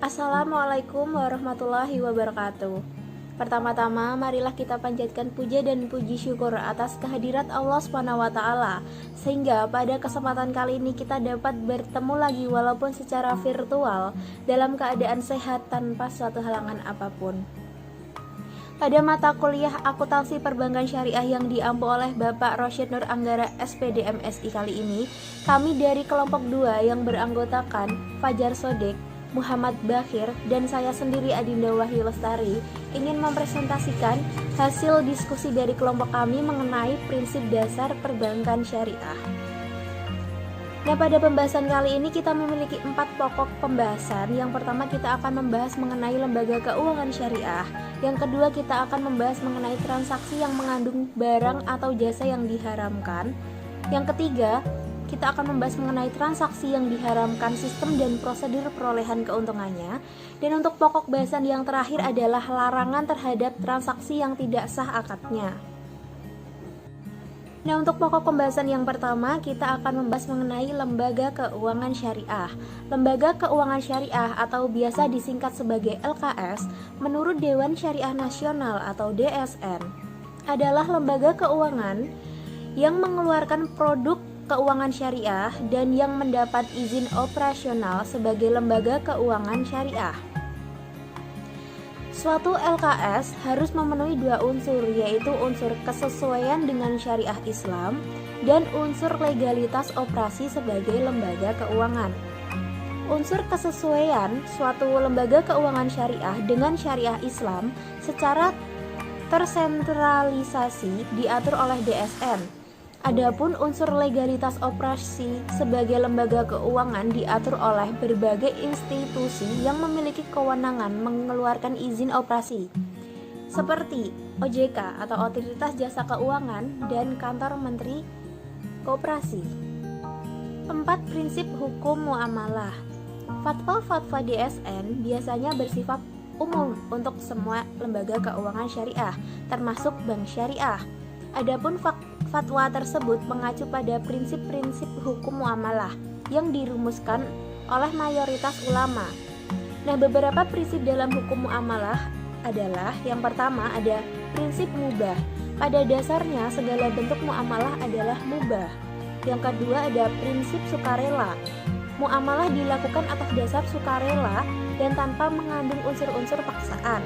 Assalamualaikum warahmatullahi wabarakatuh. Pertama-tama, marilah kita panjatkan puja dan puji syukur atas kehadirat Allah SWT, sehingga pada kesempatan kali ini kita dapat bertemu lagi walaupun secara virtual dalam keadaan sehat tanpa suatu halangan apapun. Pada mata kuliah akuntansi perbankan syariah yang diampu oleh Bapak Rosyid Nur Anggara SPD MSI kali ini, kami dari kelompok 2 yang beranggotakan Fajar Sodik, Muhammad Bakhir, dan saya sendiri Adinda Wahyu Lestari ingin mempresentasikan hasil diskusi dari kelompok kami mengenai prinsip dasar perbankan syariah. Nah, pada pembahasan kali ini kita memiliki 4 pokok pembahasan. Yang pertama kita akan membahas mengenai lembaga keuangan syariah. Yang kedua kita akan membahas mengenai transaksi yang mengandung barang atau jasa yang diharamkan. Yang ketiga kita akan membahas mengenai transaksi yang diharamkan, sistem dan prosedur perolehan keuntungannya. Dan untuk pokok bahasan yang terakhir adalah larangan terhadap transaksi yang tidak sah akadnya. Nah, untuk pokok pembahasan yang pertama kita akan membahas mengenai lembaga keuangan syariah. Lembaga keuangan syariah atau biasa disingkat sebagai LKS menurut Dewan Syariah Nasional atau DSN adalah lembaga keuangan yang mengeluarkan produk keuangan syariah dan yang mendapat izin operasional sebagai lembaga keuangan syariah. Suatu LKS harus memenuhi 2 unsur, yaitu unsur kesesuaian dengan syariah Islam dan unsur legalitas operasi sebagai lembaga keuangan. Unsur kesesuaian suatu lembaga keuangan syariah dengan syariah Islam secara tersentralisasi diatur oleh DSN. Adapun unsur legalitas operasi sebagai lembaga keuangan diatur oleh berbagai institusi yang memiliki kewenangan mengeluarkan izin operasi, seperti OJK atau Otoritas Jasa Keuangan dan Kantor Menteri Koperasi. 4 prinsip hukum muamalah. Fatwa-fatwa DSN biasanya bersifat umum untuk semua lembaga keuangan syariah, termasuk bank syariah. Adapun fatwa tersebut mengacu pada prinsip-prinsip hukum muamalah yang dirumuskan oleh mayoritas ulama. Nah, beberapa prinsip dalam hukum muamalah adalah yang pertama ada prinsip mubah. Pada dasarnya segala bentuk muamalah adalah mubah. Yang kedua ada prinsip sukarela. Muamalah dilakukan atas dasar sukarela dan tanpa mengandung unsur-unsur paksaan.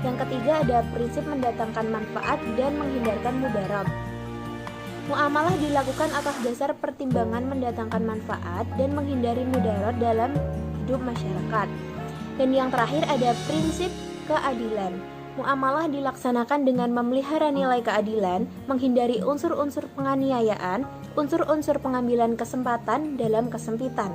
Yang ketiga ada prinsip mendatangkan manfaat dan menghindarkan mudarat. Muamalah dilakukan atas dasar pertimbangan mendatangkan manfaat dan menghindari mudarat dalam hidup masyarakat. Dan yang terakhir ada prinsip keadilan. Muamalah dilaksanakan dengan memelihara nilai keadilan, menghindari unsur-unsur penganiayaan, unsur-unsur pengambilan kesempatan dalam kesempitan.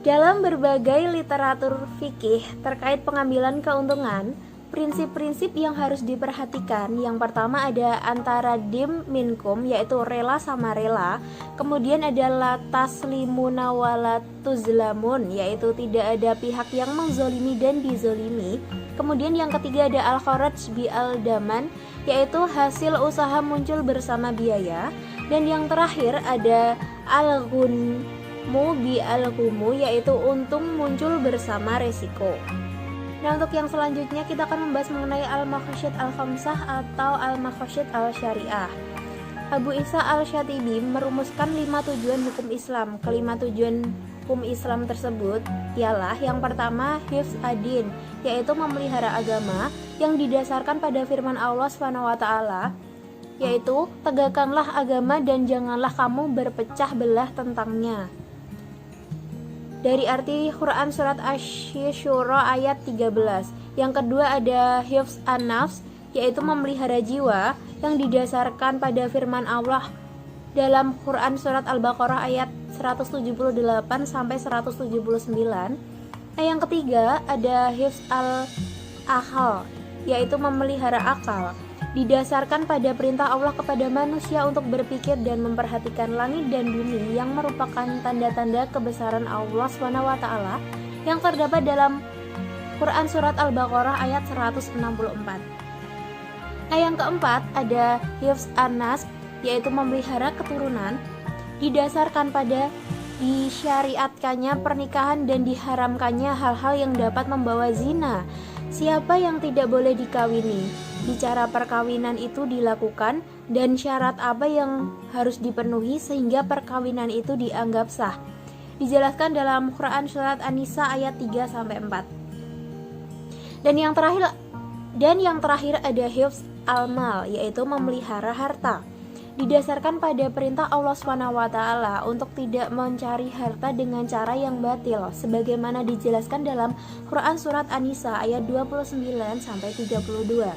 Dalam berbagai literatur fikih terkait pengambilan keuntungan, prinsip-prinsip yang harus diperhatikan yang pertama ada antara dim minkum, yaitu rela sama rela. Kemudian ada la taslimuna wala tuzlamun, yaitu tidak ada pihak yang menzolimi dan dizolimi. Kemudian yang ketiga ada al-kharaj bi al-daman, yaitu hasil usaha muncul bersama biaya. Dan yang terakhir ada al-ghunmu bi al-ghumu, yaitu untung muncul bersama resiko. Nah, untuk yang selanjutnya kita akan membahas mengenai al-maqasid al-khamsah atau al-maqasid al-syariah. Abu Isa al-Syatibi merumuskan 5 tujuan hukum Islam. Kelima tujuan hukum Islam tersebut ialah yang pertama hifz ad-din, yaitu memelihara agama yang didasarkan pada firman Allah SWT, yaitu tegakkanlah agama dan janganlah kamu berpecah belah tentangnya. Dari arti Quran surat Asy-Syura ayat 13. Yang kedua ada hifz an-nafs, yaitu memelihara jiwa yang didasarkan pada firman Allah dalam Quran surat Al-Baqarah ayat 178 sampai 179. Nah, yang ketiga ada hifz al-aqal, yaitu memelihara akal, didasarkan pada perintah Allah kepada manusia untuk berpikir dan memperhatikan langit dan bumi yang merupakan tanda-tanda kebesaran Allah SWT yang terdapat dalam Quran Surat Al-Baqarah ayat 164. Nah, yang keempat ada hifz an-nas, yaitu memelihara keturunan, didasarkan pada disyariatkannya pernikahan dan diharamkannya hal-hal yang dapat membawa zina. Siapa yang tidak boleh dikawini? Bicara perkawinan itu dilakukan dan syarat apa yang harus dipenuhi sehingga perkawinan itu dianggap sah. Dijelaskan dalam Quran surat An-Nisa ayat 3 sampai 4. Dan yang terakhir ada hifz al-mal, yaitu memelihara harta. Didasarkan pada perintah Allah SWT untuk tidak mencari harta dengan cara yang batil, sebagaimana dijelaskan dalam Quran surat An-Nisa ayat 29 sampai 32.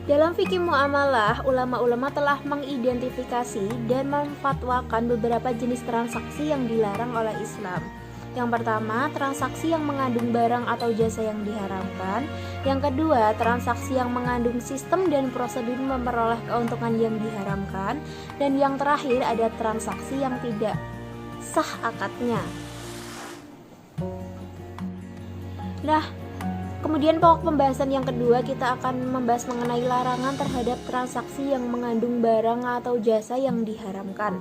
Dalam fikih muamalah, ulama-ulama telah mengidentifikasi dan memfatwakan beberapa jenis transaksi yang dilarang oleh Islam. Yang pertama, transaksi yang mengandung barang atau jasa yang diharamkan. Yang kedua, transaksi yang mengandung sistem dan prosedur memperoleh keuntungan yang diharamkan. Dan yang terakhir, ada transaksi yang tidak sah akadnya. Nah, kemudian pokok pembahasan yang kedua, kita akan membahas mengenai larangan terhadap transaksi yang mengandung barang atau jasa yang diharamkan.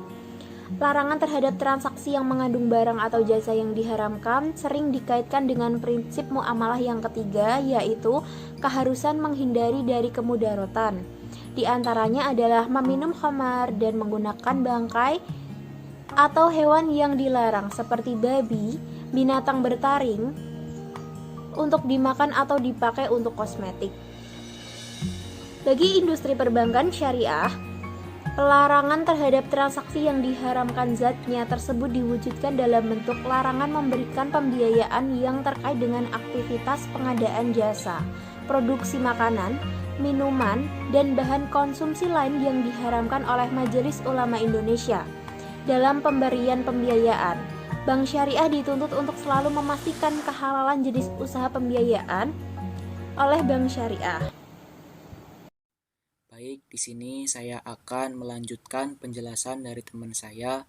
Larangan terhadap transaksi yang mengandung barang atau jasa yang diharamkan sering dikaitkan dengan prinsip muamalah yang ketiga, yaitu keharusan menghindari dari kemudaratan. Di antaranya adalah meminum khamar dan menggunakan bangkai atau hewan yang dilarang seperti babi, binatang bertaring untuk dimakan atau dipakai untuk kosmetik. Bagi industri perbankan syariah, larangan terhadap transaksi yang diharamkan zatnya tersebut diwujudkan dalam bentuk larangan memberikan pembiayaan yang terkait dengan aktivitas pengadaan jasa, produksi makanan, minuman, dan bahan konsumsi lain yang diharamkan oleh Majelis Ulama Indonesia. Dalam pemberian pembiayaan, Bank Syariah dituntut untuk selalu memastikan kehalalan jenis usaha pembiayaan oleh Bank Syariah. Baik, di sini saya akan melanjutkan penjelasan dari teman saya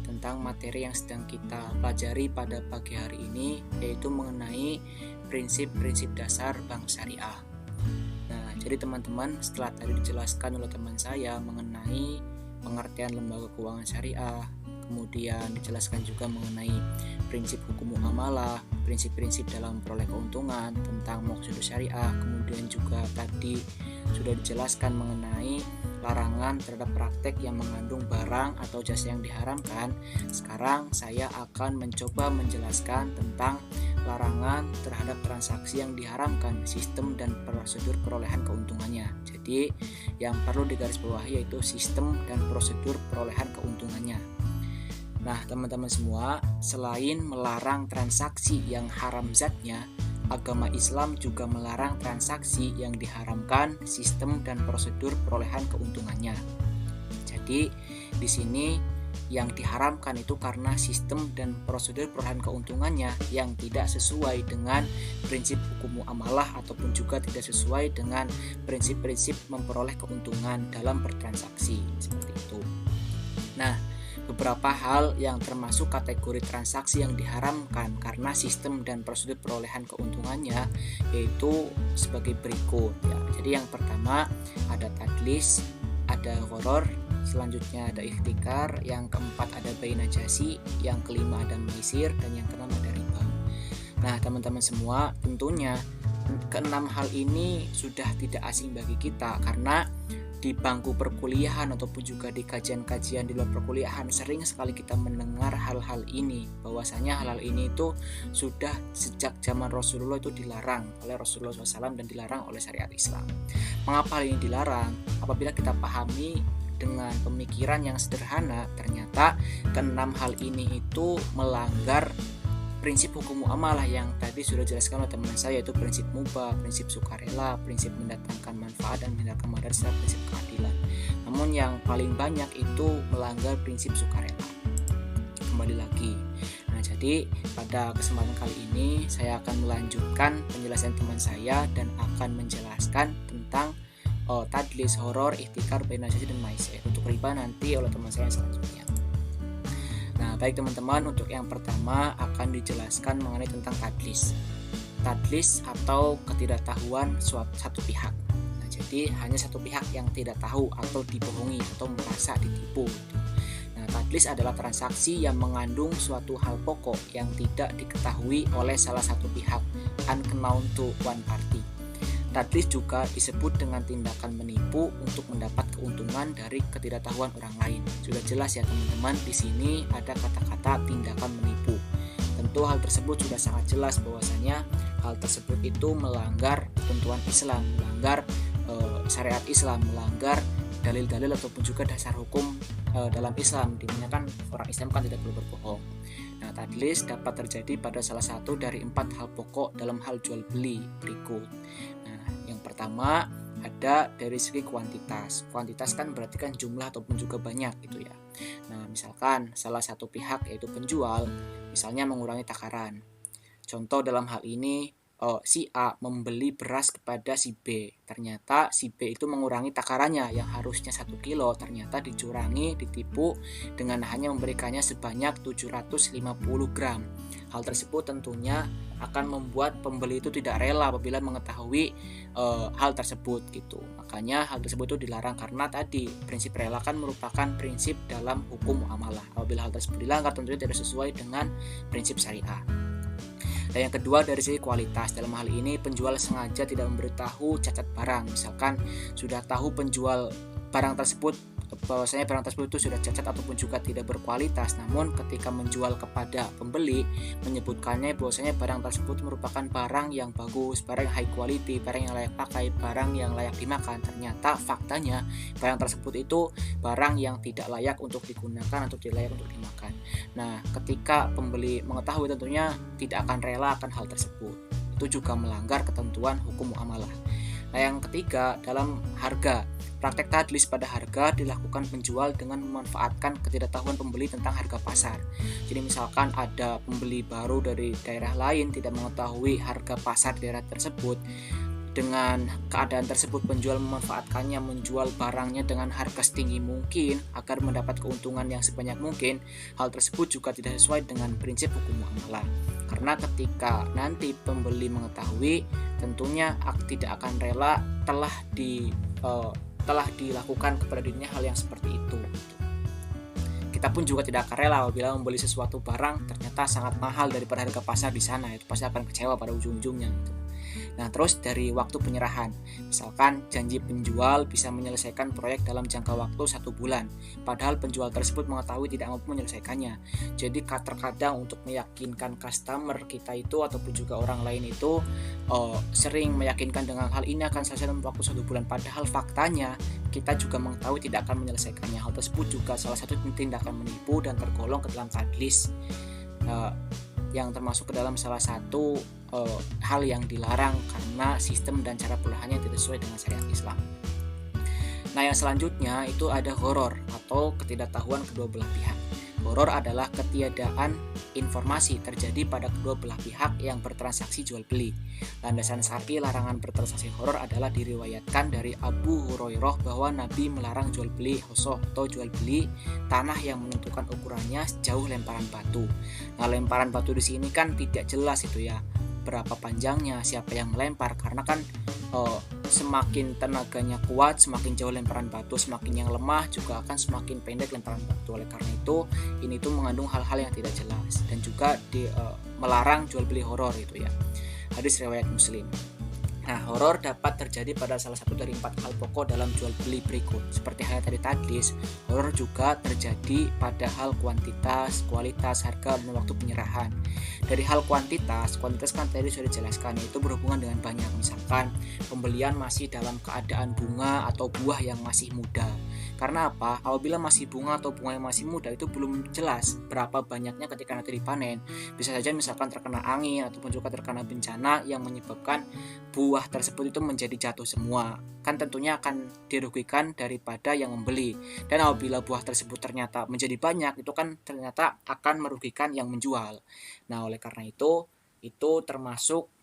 tentang materi yang sedang kita pelajari pada pagi hari ini, yaitu mengenai prinsip-prinsip dasar bank syariah. Nah, jadi teman-teman, setelah tadi dijelaskan oleh teman saya mengenai pengertian lembaga keuangan syariah, kemudian dijelaskan juga mengenai prinsip hukum muamalah, prinsip-prinsip dalam memperoleh keuntungan, tentang maqsadus syariah, kemudian juga tadi sudah dijelaskan mengenai larangan terhadap praktek yang mengandung barang atau jasa yang diharamkan. Sekarang saya akan mencoba menjelaskan tentang larangan terhadap transaksi yang diharamkan, sistem dan prosedur perolehan keuntungannya. Jadi yang perlu digarisbawahi yaitu sistem dan prosedur perolehan keuntungannya. Nah, teman-teman semua, selain melarang transaksi yang haram zatnya, agama Islam juga melarang transaksi yang diharamkan, sistem dan prosedur perolehan keuntungannya. Jadi, di sini yang diharamkan itu karena sistem dan prosedur perolehan keuntungannya yang tidak sesuai dengan prinsip hukum muamalah ataupun juga tidak sesuai dengan prinsip-prinsip memperoleh keuntungan dalam bertransaksi, seperti itu. Nah, beberapa hal yang termasuk kategori transaksi yang diharamkan karena sistem dan prosedur perolehan keuntungannya yaitu sebagai berikut ya. Jadi yang pertama ada tadlis, ada gharar, selanjutnya ada ikhtikar, yang keempat ada bai najasi, yang kelima ada maisir, dan yang keenam ada riba. Nah, teman-teman semua, tentunya keenam hal ini sudah tidak asing bagi kita karena di bangku perkuliahan ataupun juga di kajian-kajian di luar perkuliahan sering sekali kita mendengar hal-hal ini, bahwasanya hal-hal ini itu sudah sejak zaman Rasulullah itu dilarang oleh Rasulullah SAW dan dilarang oleh syariat Islam. Mengapa hal ini dilarang? Apabila kita pahami dengan pemikiran yang sederhana, ternyata keenam hal ini itu melanggar prinsip hukum muamalah yang tadi sudah dijelaskan oleh teman saya, yaitu prinsip mubah, prinsip sukarela, prinsip mendatangkan manfaat dan mendatangkan madarat, serta prinsip keadilan. Namun yang paling banyak itu melanggar prinsip sukarela. Kembali lagi. Nah, jadi pada kesempatan kali ini saya akan melanjutkan penjelasan teman saya dan akan menjelaskan tentang tadlis, horor, ikhtikar, bai najasi, dan maisir. Untuk riba nanti oleh teman saya selanjutnya. Nah, baik teman-teman, untuk yang pertama akan dijelaskan mengenai tentang tadlis. Tadlis atau ketidaktahuan satu pihak. Nah, jadi hanya satu pihak yang tidak tahu atau dibohongi atau merasa ditipu. Nah, Nah, tadlis adalah transaksi yang mengandung suatu hal pokok yang tidak diketahui oleh salah satu pihak, unknown to one party. Tadlis juga disebut dengan tindakan menipu untuk mendapat keuntungan dari ketidaktahuan orang lain. Sudah jelas ya teman-teman, di sini ada kata-kata tindakan menipu. Tentu hal tersebut sudah sangat jelas bahwasanya hal tersebut itu melanggar ketentuan Islam, melanggar syariat Islam, melanggar dalil-dalil ataupun juga dasar hukum dalam Islam, dimana kan orang Islam kan tidak perlu berbohong. Nah, tadlis dapat terjadi pada salah satu dari 4 hal pokok dalam hal jual beli berikut. Nah, yang pertama ada dari segi kuantitas. Kuantitas kan berarti kan jumlah ataupun juga banyak gitu ya. Nah, misalkan salah satu pihak yaitu penjual misalnya mengurangi takaran. Contoh dalam hal ini si A membeli beras kepada si B. Ternyata si B itu mengurangi takarannya yang harusnya 1 kilo, ternyata dicurangi, ditipu dengan hanya memberikannya sebanyak 750 gram. Hal tersebut tentunya akan membuat pembeli itu tidak rela apabila mengetahui hal tersebut gitu. Makanya hal tersebut itu dilarang karena tadi prinsip rela kan merupakan prinsip dalam hukum muamalah. Apabila hal tersebut dilanggar tentunya tidak sesuai dengan prinsip syariah. Dan yang kedua dari segi kualitas, dalam hal ini penjual sengaja tidak memberitahu cacat barang. Misalkan sudah tahu penjual barang tersebut bahwasanya barang tersebut itu sudah cacat ataupun juga tidak berkualitas, namun ketika menjual kepada pembeli menyebutkannya bahwasanya barang tersebut merupakan barang yang bagus, barang yang high quality, barang yang layak pakai, barang yang layak dimakan. Ternyata faktanya barang tersebut itu barang yang tidak layak untuk digunakan atau tidak layak untuk dimakan. Nah, ketika pembeli mengetahui tentunya tidak akan rela akan hal tersebut. Itu juga melanggar ketentuan hukum muamalah. Nah, yang ketiga dalam harga. Praktek tadlis pada harga dilakukan penjual dengan memanfaatkan ketidaktahuan pembeli tentang harga pasar. Jadi misalkan ada pembeli baru dari daerah lain tidak mengetahui harga pasar daerah tersebut. Dengan keadaan tersebut penjual memanfaatkannya menjual barangnya dengan harga setinggi mungkin agar mendapat keuntungan yang sebanyak mungkin. Hal tersebut juga tidak sesuai dengan prinsip hukum muamalah. Karena ketika nanti pembeli mengetahui tentunya tidak akan rela telah dilakukan kepada dirinya hal yang seperti itu. Kita pun juga tidak akan rela apabila membeli sesuatu barang ternyata sangat mahal daripada harga pasar di sana, itu pasti akan kecewa pada ujung-ujungnya gitu. Nah, terus dari waktu penyerahan, misalkan janji penjual bisa menyelesaikan proyek dalam jangka waktu 1 bulan, padahal penjual tersebut mengetahui tidak mampu menyelesaikannya. Jadi terkadang untuk meyakinkan customer kita itu ataupun juga orang lain itu sering meyakinkan dengan hal ini akan selesai dalam waktu 1 bulan, padahal faktanya kita juga mengetahui tidak akan menyelesaikannya. Hal tersebut juga salah satu tindakan menipu dan tergolong ke dalam tadlis, yang termasuk ke dalam salah satu hal yang dilarang karena sistem dan cara pelolahannya tidak sesuai dengan syariat Islam. Nah, yang selanjutnya itu ada gharar atau ketidaktahuan kedua belah pihak. Gharar adalah ketiadaan informasi terjadi pada kedua belah pihak yang bertransaksi jual beli. Landasan syar'i larangan bertransaksi gharar adalah diriwayatkan dari Abu Hurairah bahwa Nabi melarang jual beli hosoh atau jual beli tanah yang menentukan ukurannya sejauh lemparan batu. Nah, lemparan batu di sini kan tidak jelas itu ya, berapa panjangnya, siapa yang melempar, karena kan semakin tenaganya kuat, semakin jauh lemparan batu, semakin yang lemah juga akan semakin pendek lemparan batu. Oleh karena itu, ini tuh mengandung hal-hal yang tidak jelas dan juga melarang jual beli horor itu ya. Hadis riwayat Muslim. Nah, horor dapat terjadi pada salah satu dari 4 hal pokok dalam jual beli berikut. Seperti halnya tadi tadlis, horor juga terjadi pada hal kuantitas, kualitas, harga, dan waktu penyerahan. Dari hal kuantitas kan tadi sudah dijelaskan, yaitu berhubungan dengan banyak. Misalkan pembelian masih dalam keadaan bunga atau buah yang masih muda. Karena apa? Apabila masih bunga atau bunga yang masih muda itu belum jelas berapa banyaknya ketika nanti dipanen. Bisa saja misalkan terkena angin ataupun juga terkena bencana yang menyebabkan buah tersebut itu menjadi jatuh semua. Kan tentunya akan dirugikan daripada yang membeli. Dan apabila buah tersebut ternyata menjadi banyak, itu kan ternyata akan merugikan yang menjual. Nah, oleh karena itu termasuk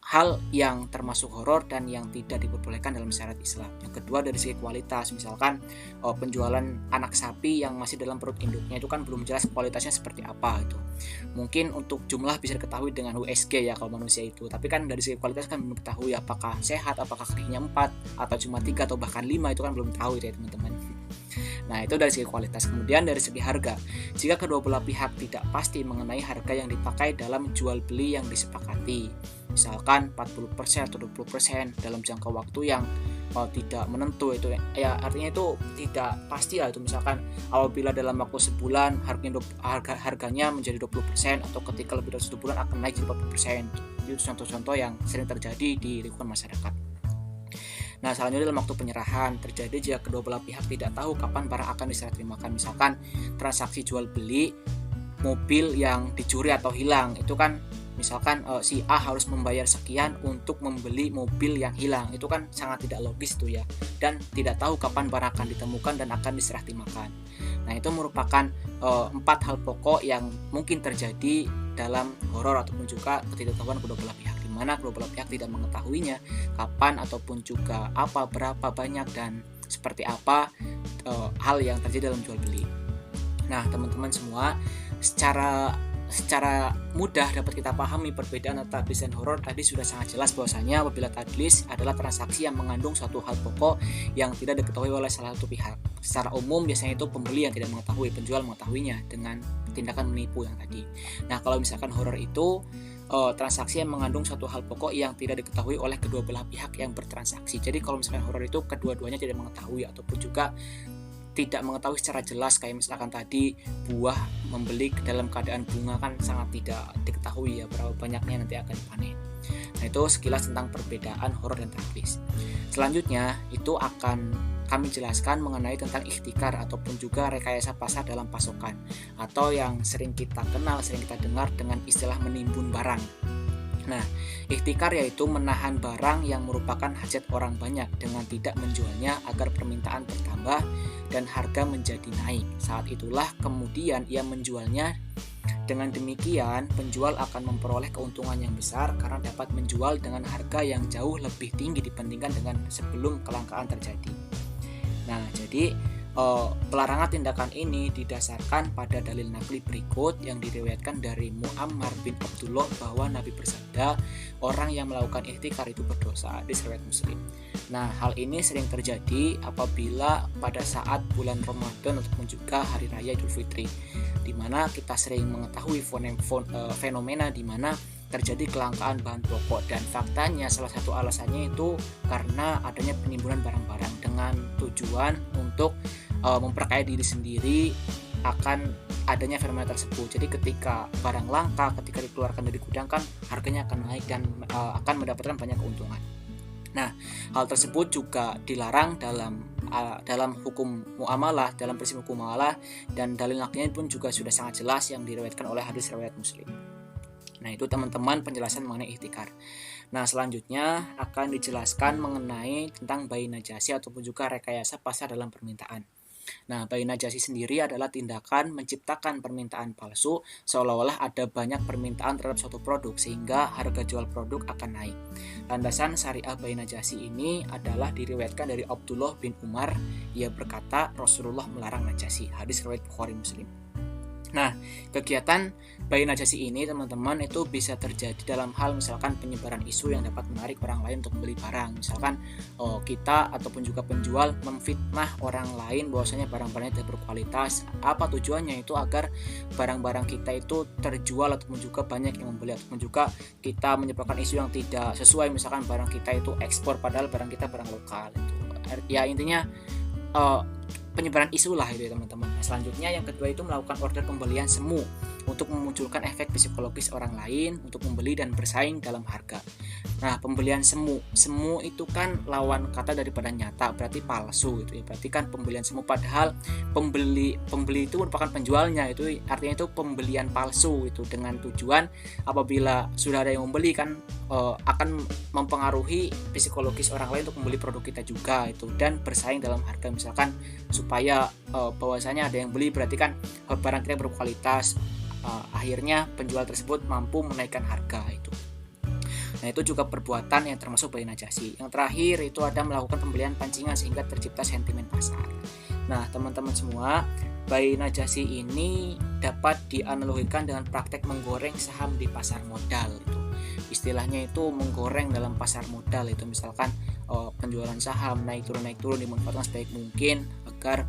hal yang termasuk horor dan yang tidak diperbolehkan dalam syariat Islam. Yang kedua dari segi kualitas, misalkan penjualan anak sapi yang masih dalam perut induknya itu kan belum jelas kualitasnya seperti apa itu. Mungkin untuk jumlah bisa diketahui dengan USG ya kalau manusia itu, tapi kan dari segi kualitas kan belum diketahui apakah sehat, apakah kakinya 4 atau cuma 3 atau bahkan 5, itu kan belum tahu itu ya teman-teman. Nah, itu dari segi kualitas. Kemudian dari segi harga, jika kedua belah pihak tidak pasti mengenai harga yang dipakai dalam jual beli yang disepakati, misalkan 40% atau 20% dalam jangka waktu yang tidak menentu, itu ya artinya itu tidak pasti lah. Itu misalkan apabila dalam waktu sebulan harganya menjadi 20%, atau ketika lebih dari 1 bulan akan naik jadi 40%. Itu contoh-contoh yang sering terjadi di lingkungan masyarakat. Nah, selanjutnya dalam waktu penyerahan terjadi jika kedua belah pihak tidak tahu kapan barang akan diserah terimakan. Misalkan transaksi jual beli mobil yang dicuri atau hilang, itu kan misalkan si A harus membayar sekian untuk membeli mobil yang hilang, itu kan sangat tidak logis tuh ya, dan tidak tahu kapan barang akan ditemukan dan akan diserah terimakan. Nah, itu merupakan 4 hal pokok yang mungkin terjadi dalam horor ataupun juga ketidaktahuan kedua belah pihak, di mana kedua belah pihak tidak mengetahuinya kapan ataupun juga apa, berapa banyak, dan seperti apa hal yang terjadi dalam jual beli. Nah, teman-teman semua, secara mudah dapat kita pahami perbedaan antara tadlis dan horor. Tadi sudah sangat jelas bahwasanya apabila tadlis adalah transaksi yang mengandung suatu hal pokok yang tidak diketahui oleh salah satu pihak. Secara umum biasanya itu pembeli yang tidak mengetahui, penjual mengetahuinya dengan tindakan menipu yang tadi. Nah, kalau misalkan horor itu transaksi yang mengandung suatu hal pokok yang tidak diketahui oleh kedua belah pihak yang bertransaksi. Jadi kalau misalkan horor itu kedua-duanya tidak mengetahui ataupun juga tidak mengetahui secara jelas, kayak misalkan tadi buah membeli dalam keadaan bunga kan sangat tidak diketahui ya berapa banyaknya nanti akan dipanen. Nah, itu sekilas tentang perbedaan horor dan tadlis. Selanjutnya itu akan kami jelaskan mengenai tentang ikhtikar ataupun juga rekayasa pasar dalam pasokan, atau yang sering kita kenal, sering kita dengar dengan istilah menimbun barang. Nah, ikhtikar yaitu menahan barang yang merupakan hajat orang banyak dengan tidak menjualnya agar permintaan bertambah dan harga menjadi naik. Saat itulah kemudian ia menjualnya. Dengan demikian, penjual akan memperoleh keuntungan yang besar karena dapat menjual dengan harga yang jauh lebih tinggi dibandingkan dengan sebelum kelangkaan terjadi. Nah, jadi pelarangan tindakan ini didasarkan pada dalil nakli berikut yang diriwayatkan dari Muammar bin Abdullah bahwa Nabi bersabda, orang yang melakukan ikhtikar itu berdosa, hadis riwayat Muslim. Nah, hal ini sering terjadi apabila pada saat bulan Ramadan ataupun juga hari raya Idul Fitri, di mana kita sering mengetahui fenomena di mana terjadi kelangkaan bahan pokok, dan faktanya salah satu alasannya itu karena adanya penimbunan barang-barang dengan tujuan untuk memperkaya diri sendiri akan adanya fenomena tersebut. Jadi ketika barang langka, ketika dikeluarkan dari gudang kan harganya akan naik dan akan mendapatkan banyak keuntungan. Nah, hal tersebut juga dilarang dalam hukum muamalah, dalam prinsip hukum muamalah, dan dalil naklinya pun juga sudah sangat jelas yang diriwayatkan oleh hadis riwayat Muslim. Nah, itu teman-teman penjelasan mengenai ikhtikar. Nah, selanjutnya akan dijelaskan mengenai tentang bai najasi ataupun juga rekayasa pasar dalam permintaan. Nah, bai najasi sendiri adalah tindakan menciptakan permintaan palsu seolah-olah ada banyak permintaan terhadap suatu produk sehingga harga jual produk akan naik. Landasan syariah bai najasi ini adalah diriwayatkan dari Abdullah bin Umar. Ia berkata, Rasulullah melarang najasi, hadis riwayat Bukhari Muslim. Nah, kegiatan bai najasi ini teman-teman itu bisa terjadi dalam hal misalkan penyebaran isu yang dapat menarik orang lain untuk membeli barang. Misalkan kita ataupun juga penjual memfitnah orang lain bahwasanya barang-barangnya tidak berkualitas. Apa tujuannya? Itu agar barang-barang kita itu terjual ataupun juga banyak yang membeli, ataupun juga kita menyebarkan isu yang tidak sesuai, misalkan barang kita itu ekspor padahal barang kita barang lokal. Itu ya intinya penyebaran isu lah itu ya teman-teman. Selanjutnya yang kedua itu melakukan order pembelian semu untuk memunculkan efek psikologis orang lain untuk membeli dan bersaing dalam harga. Nah, pembelian semu itu kan lawan kata daripada nyata, berarti palsu gitu ya. Berarti kan pembelian semu, padahal pembeli itu merupakan penjualnya, itu artinya itu pembelian palsu itu dengan tujuan apabila sudah ada yang membeli kan akan mempengaruhi psikologis orang lain untuk membeli produk kita juga itu dan bersaing dalam harga, misalkan supaya bahwasanya ada yang beli berarti kan barang kita berkualitas, akhirnya penjual tersebut mampu menaikkan harga itu. Nah, itu juga perbuatan yang termasuk bai najasi. Yang terakhir itu ada melakukan pembelian pancingan sehingga tercipta sentimen pasar. Nah, teman-teman semua, bai najasi ini dapat dianalogikan dengan praktek menggoreng saham di pasar modal itu. Istilahnya itu menggoreng dalam pasar modal itu, misalkan penjualan saham naik turun dimanfaatkan sebaik mungkin agar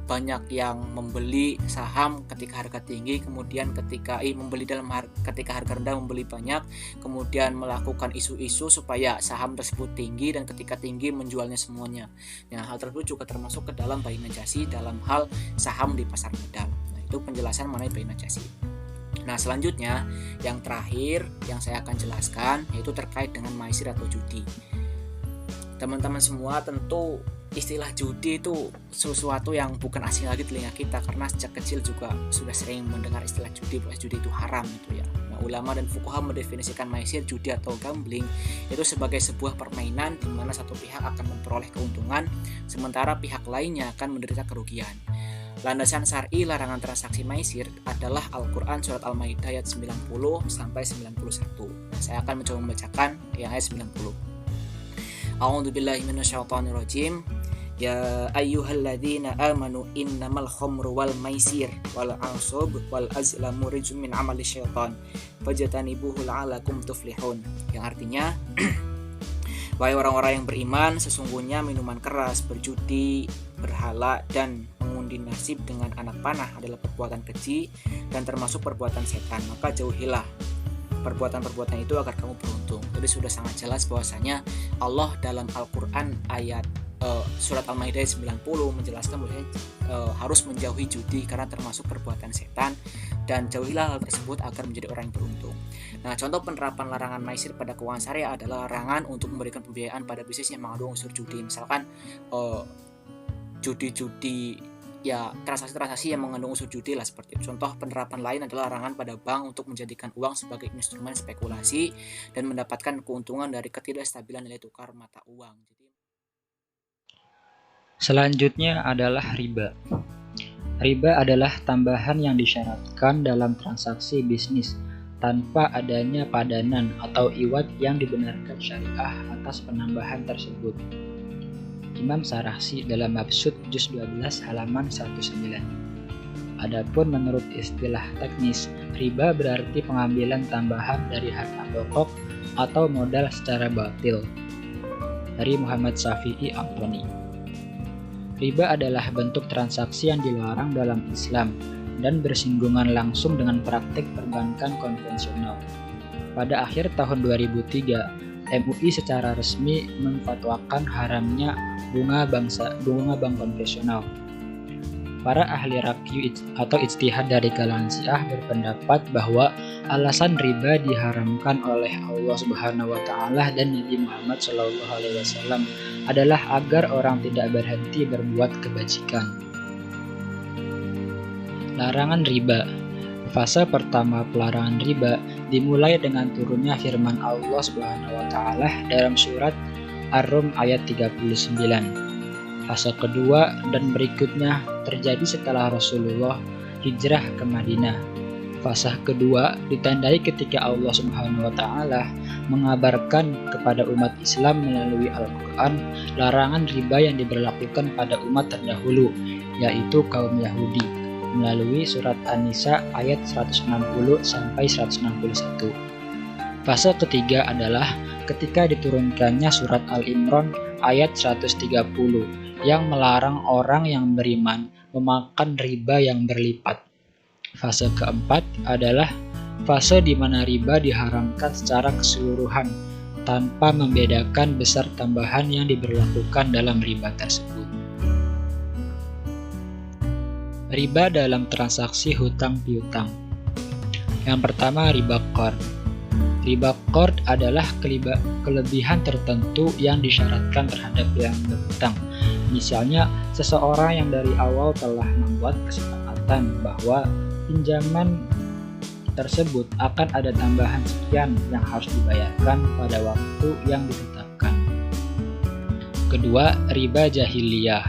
banyak yang membeli saham ketika harga tinggi, kemudian ketika harga rendah membeli banyak, kemudian melakukan isu-isu supaya saham tersebut tinggi, dan ketika tinggi menjualnya semuanya. Nah, hal tersebut juga termasuk ke dalam bai najasi dalam hal saham di pasar modal. Nah, itu penjelasan mengenai bai najasi. Nah, selanjutnya yang terakhir yang saya akan jelaskan yaitu terkait dengan maisir atau judi. Teman-teman semua tentu istilah judi itu sesuatu yang bukan asing lagi telinga kita, karena sejak kecil juga sudah sering mendengar istilah judi, bahwa judi itu haram gitu ya. Nah, ulama dan fuqaha mendefinisikan maisir, judi atau gambling itu sebagai sebuah permainan di mana satu pihak akan memperoleh keuntungan sementara pihak lainnya akan menderita kerugian. Landasan syar'i larangan transaksi maisir adalah Al-Quran surat Al-Maidah ayat 90 sampai 91. Nah, saya akan mencoba membacakan yang ayat 90. A'udzubillahi minasyaitonirrajim. Ya ayyuhalladzina amanu innamal khamru wal maisir wal ansab wal azlamu rijzum min amali syaitan fajtanibuhu la'allakum tuflihun. Yang artinya, wahai orang-orang yang beriman, sesungguhnya minuman keras, berjudi, berhala, dan mengundi nasib dengan anak panah adalah perbuatan keji dan termasuk perbuatan setan. Maka jauhilah perbuatan-perbuatan itu agar kamu beruntung. Jadi sudah sangat jelas bahwasanya Allah dalam Al-Quran ayat surat Al-Maidah 90 menjelaskan bahwa harus menjauhi judi karena termasuk perbuatan setan, dan jauhilah hal tersebut agar menjadi orang yang beruntung. Nah, contoh penerapan larangan maisir pada keuangan syariah adalah larangan untuk memberikan pembiayaan pada bisnis yang mengandung unsur judi. Misalkan judi-judi, ya transaksi-transaksi yang mengandung unsur judi lah, seperti itu. Contoh penerapan lain adalah larangan pada bank untuk menjadikan uang sebagai instrumen spekulasi dan mendapatkan keuntungan dari ketidakstabilan nilai tukar mata uang. Selanjutnya adalah riba. Riba adalah tambahan yang disyaratkan dalam transaksi bisnis tanpa adanya padanan atau iwad yang dibenarkan syariah atas penambahan tersebut. Imam Sarahsi dalam Mabsut juz 12 halaman 19. Adapun menurut istilah teknis, riba berarti pengambilan tambahan dari harta pokok atau modal secara batil. Dari Muhammad Syafi'i Antoni. Riba adalah bentuk transaksi yang dilarang dalam Islam dan bersinggungan langsung dengan praktik perbankan konvensional. Pada akhir tahun 2003, MUI secara resmi memfatwakan haramnya bunga bank konvensional. Para ahli rakyu atau ijtihad dari kalangan Syiah berpendapat bahwa alasan riba diharamkan oleh Allah Subhanahu wa taala dan Nabi Muhammad SAW adalah agar orang tidak berhenti berbuat kebajikan. Larangan riba. Fase pertama pelarangan riba dimulai dengan turunnya firman Allah Subhanahu wa taala dalam surat Ar-Rum ayat 39. Fase kedua dan berikutnya terjadi setelah Rasulullah hijrah ke Madinah. Fase kedua ditandai ketika Allah Subhanahu wa taala mengabarkan kepada umat Islam melalui Al-Qur'an larangan riba yang diberlakukan pada umat terdahulu, yaitu kaum Yahudi, melalui surat An-Nisa ayat 160 sampai 161. Fase ketiga adalah ketika diturunkannya surat Al-Imran ayat 130 yang melarang orang yang beriman memakan riba yang berlipat. Fase keempat adalah fase di mana riba diharamkan secara keseluruhan tanpa membedakan besar tambahan yang diberlakukan dalam riba tersebut. Riba dalam transaksi hutang piutang. Yang pertama, riba qard. Riba qard adalah kelebihan tertentu yang disyaratkan terhadap yang berhutang. Misalnya, seseorang yang dari awal telah membuat kesepakatan bahwa pinjaman tersebut akan ada tambahan sekian yang harus dibayarkan pada waktu yang ditetapkan. Kedua, riba jahiliyah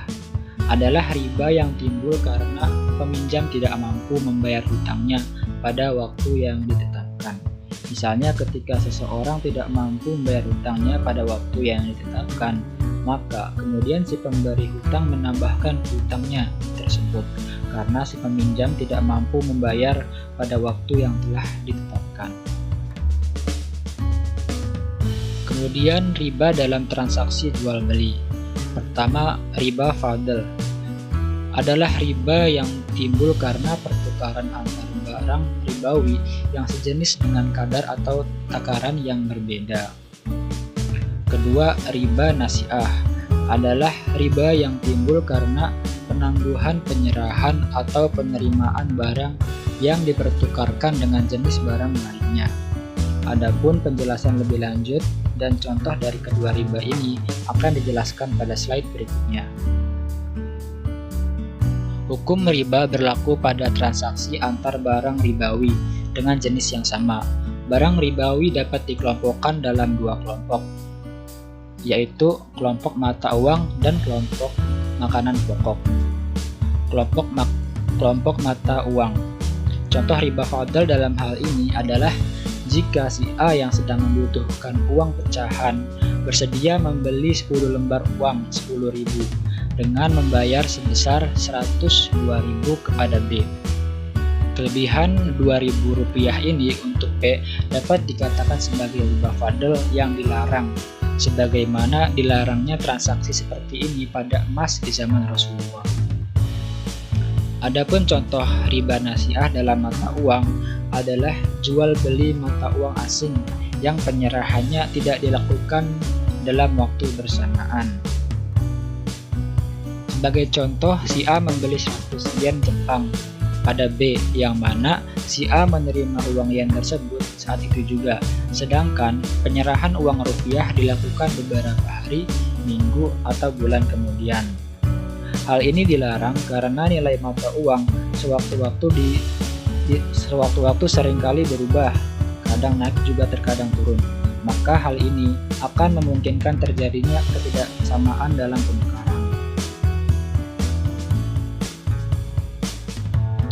adalah riba yang timbul karena peminjam tidak mampu membayar hutangnya pada waktu yang ditetapkan. Misalnya ketika seseorang tidak mampu membayar hutangnya pada waktu yang ditetapkan, maka kemudian si pemberi hutang menambahkan hutangnya tersebut karena si peminjam tidak mampu membayar pada waktu yang telah ditetapkan. Kemudian riba dalam transaksi jual beli. Pertama, riba fadl adalah riba yang timbul karena pertukaran antar barang ribawi yang sejenis dengan kadar atau takaran yang berbeda. Kedua, riba nasi'ah adalah riba yang timbul karena penangguhan penyerahan atau penerimaan barang yang dipertukarkan dengan jenis barang lainnya. Adapun penjelasan lebih lanjut dan contoh dari kedua riba ini akan dijelaskan pada slide berikutnya. Hukum riba berlaku pada transaksi antar barang ribawi dengan jenis yang sama. Barang ribawi dapat dikelompokkan dalam dua kelompok, yaitu kelompok mata uang dan kelompok makanan pokok. Kelompok mata uang. Contoh riba fadl dalam hal ini adalah jika si A yang sedang membutuhkan uang pecahan bersedia membeli 10 lembar uang 10.000 dengan membayar sebesar 102.000 kepada B. Kelebihan Rp2.000 ini untuk B dapat dikatakan sebagai riba fadl yang dilarang, sebagaimana dilarangnya transaksi seperti ini pada emas di zaman Rasulullah. Adapun contoh riba nasi'ah dalam mata uang adalah jual beli mata uang asing yang penyerahannya tidak dilakukan dalam waktu bersamaan. Sebagai contoh, si A membeli 100 yen Jepang pada B, yang mana si A menerima uang yen tersebut saat itu juga, sedangkan penyerahan uang rupiah dilakukan beberapa hari, minggu, atau bulan kemudian. Hal ini dilarang karena nilai mata uang sewaktu-waktu seringkali berubah, kadang naik juga terkadang turun. Maka hal ini akan memungkinkan terjadinya ketidaksamaan dalam penukaran.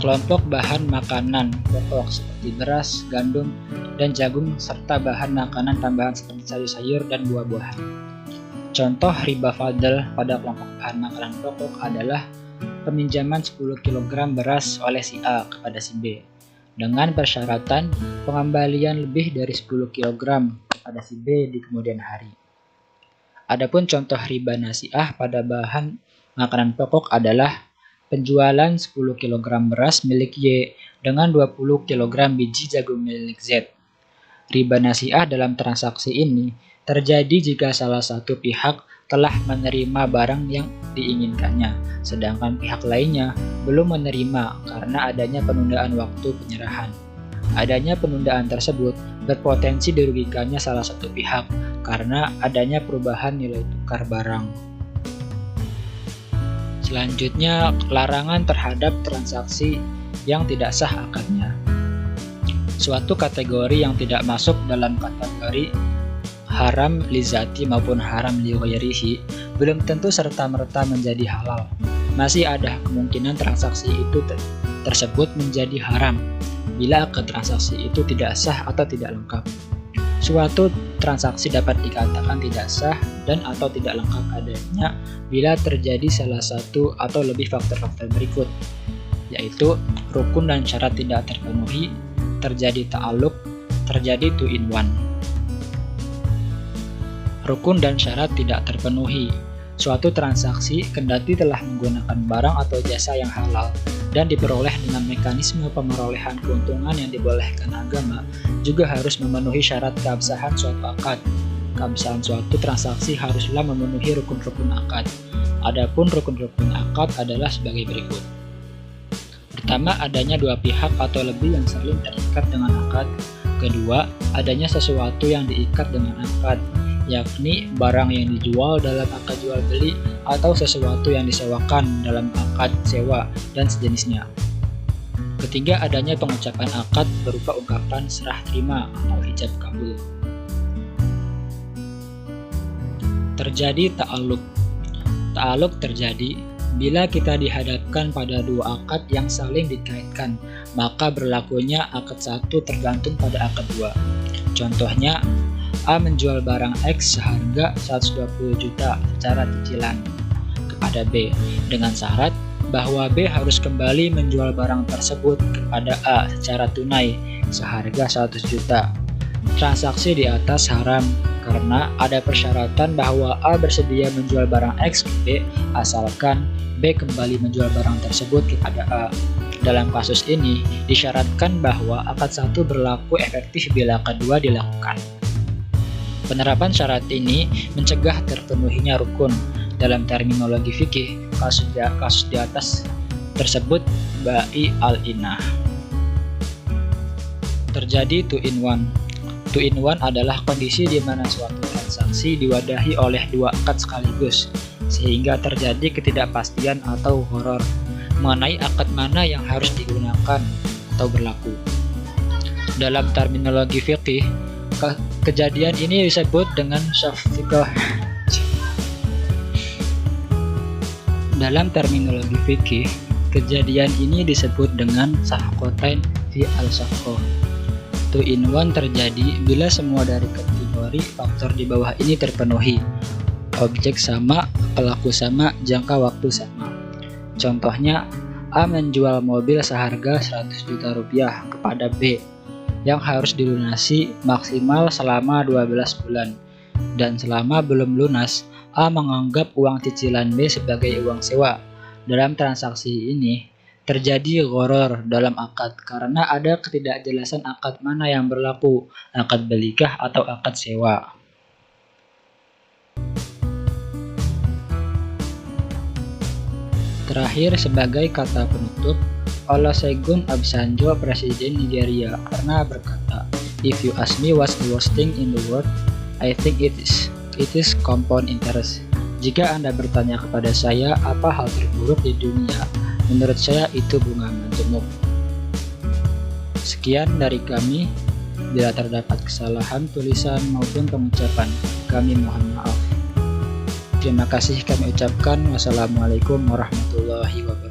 Kelompok bahan makanan pokok seperti beras, gandum, dan jagung serta bahan makanan tambahan seperti sayur-sayur dan buah-buahan. Contoh riba fadl pada kelompok bahan makanan pokok adalah peminjaman 10 kg beras oleh si A kepada si B dengan persyaratan pengembalian lebih dari 10 kg kepada si B di kemudian hari. Adapun contoh riba nasi'ah pada bahan makanan pokok adalah penjualan 10 kg beras milik Y dengan 20 kg biji jagung milik Z. Riba nasi'ah dalam transaksi ini terjadi jika salah satu pihak telah menerima barang yang diinginkannya, sedangkan pihak lainnya belum menerima karena adanya penundaan waktu penyerahan. Adanya penundaan tersebut berpotensi dirugikannya salah satu pihak karena adanya perubahan nilai tukar barang. Selanjutnya, larangan terhadap transaksi yang tidak sah akadnya. Suatu kategori yang tidak masuk dalam kategori haram lizati maupun haram lighairihi belum tentu serta-merta menjadi halal. Masih ada kemungkinan transaksi itu tersebut menjadi haram bila akad transaksi itu tidak sah atau tidak lengkap. Suatu transaksi dapat dikatakan tidak sah dan atau tidak lengkap adanya bila terjadi salah satu atau lebih faktor-faktor berikut, yaitu rukun dan syarat tidak terpenuhi, terjadi ta'alluq, terjadi 2-in-1. Rukun dan syarat tidak terpenuhi. Suatu transaksi kendati telah menggunakan barang atau jasa yang halal dan diperoleh dengan mekanisme pemerolehan keuntungan yang dibolehkan agama, juga harus memenuhi syarat keabsahan suatu akad. Keabsahan suatu transaksi haruslah memenuhi rukun-rukun akad. Adapun rukun-rukun akad adalah sebagai berikut. Pertama, adanya dua pihak atau lebih yang saling terikat dengan akad. Kedua, adanya sesuatu yang diikat dengan akad, yakni barang yang dijual dalam akad jual beli atau sesuatu yang disewakan dalam akad sewa dan sejenisnya. Ketiga, adanya pengucapan akad berupa ungkapan serah terima atau ijab kabul. Terjadi ta'alluq. Ta'alluq terjadi bila kita dihadapkan pada dua akad yang saling dikaitkan, maka berlakunya akad satu tergantung pada akad dua. Contohnya, A menjual barang X seharga 120 juta secara cicilan kepada B dengan syarat bahwa B harus kembali menjual barang tersebut kepada A secara tunai seharga 100 juta. Transaksi di atas haram karena ada persyaratan bahwa A bersedia menjual barang X ke B asalkan B kembali menjual barang tersebut kepada A. Dalam kasus ini, disyaratkan bahwa akad 1 berlaku efektif bila kedua dilakukan. Penerapan syarat ini mencegah terpenuhinya rukun. Dalam terminologi fikih, kasus di atas tersebut bai al-inah. Terjadi 2-in-1. 2-in-1 adalah kondisi di mana suatu transaksi diwadahi oleh dua akad sekaligus, sehingga terjadi ketidakpastian atau horor mengenai akad mana yang harus digunakan atau berlaku. Dalam terminologi fikih, kejadian ini disebut dengan safqah. Dalam terminologi fikih, kejadian ini disebut dengan safqatain fi al-safqah. 2-in-1 terjadi bila semua dari kategori faktor di bawah ini terpenuhi. Objek sama, pelaku sama, jangka waktu sama. Contohnya, A menjual mobil seharga 100 juta rupiah kepada B yang harus dilunasi maksimal selama 12 bulan. Dan selama belum lunas, A menganggap uang cicilan B sebagai uang sewa. Dalam transaksi ini, terjadi gharar dalam akad karena ada ketidakjelasan akad mana yang berlaku, akad belikah atau akad sewa. Terakhir, sebagai kata penutup, Olusegun Obasanjo, Presiden Nigeria, pernah berkata, "If you ask me what's the worst thing in the world, I think it is compound interest." Jika Anda bertanya kepada saya apa hal terburuk di dunia, menurut saya itu bunga majemuk. Sekian dari kami. Bila terdapat kesalahan tulisan maupun pengucapan, kami mohon maaf. Terima kasih kami ucapkan. Wassalamualaikum warahmatullahi wabarakatuh.